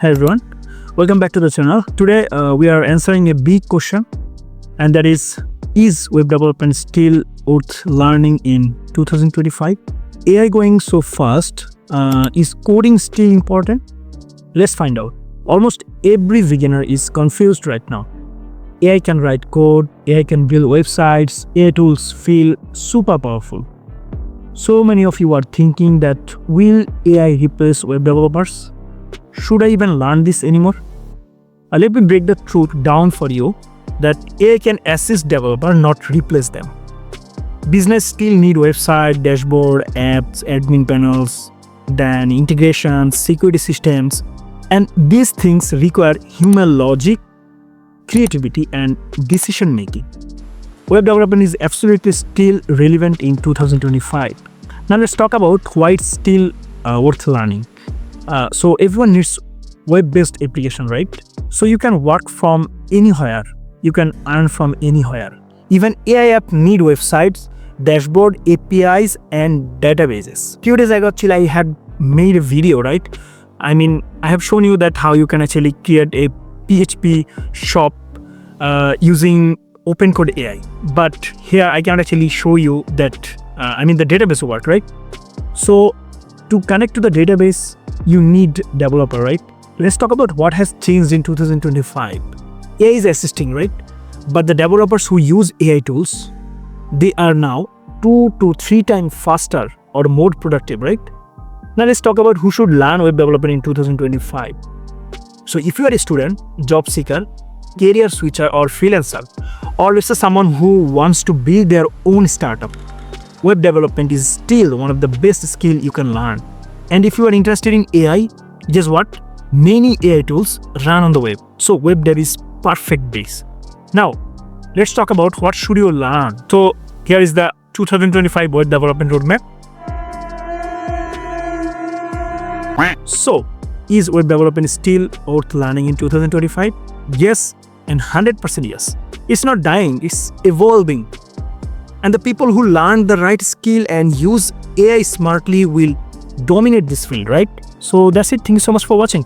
Hey everyone, welcome back to the channel. Today we are answering a big question, and that is web development still worth learning in 2025? AI going so fast, is coding still important? Let's find out. Almost every beginner is confused right now. AI can write code, AI can build websites, AI tools feel super powerful. So many of you are thinking that will AI replace web developers? Should I even learn this anymore? Let me break the truth down for you that AI can assist developer, not replace them. Business still need website, dashboard, apps, admin panels, then integrations, security systems, and these things require human logic, creativity, and decision making. Web development is absolutely still relevant in 2025. Now let's talk about why it's still worth learning. So everyone needs web-based application, right? So you can work from anywhere, you can earn from anywhere. Even AI app need websites, dashboard, APIs, and databases. Few days ago, actually, I had made a video, right? I have shown you that how you can actually create a PHP shop using OpenCode AI. But here I can actually show you that the database work, right? So to connect to the database, you need developer, right? Let's talk about what has changed in 2025. AI is assisting, right? But the developers who use AI tools, they are now 2 to 3 times faster or more productive, right? Now let's talk about who should learn web development in 2025. So if you are a student, job seeker, career switcher, or freelancer, or it's someone who wants to build their own startup, web development is still one of the best skills you can learn. And if you are interested in AI, guess what? Many AI tools run on the web. So web dev is perfect base. Now, let's talk about what should you learn. So here is the 2025 web development roadmap. So, is web development still worth learning in 2025? Yes, and 100% yes. It's not dying, it's evolving. And the people who learn the right skill and use AI smartly will dominate this field, right? So that's it. Thank you so much for watching.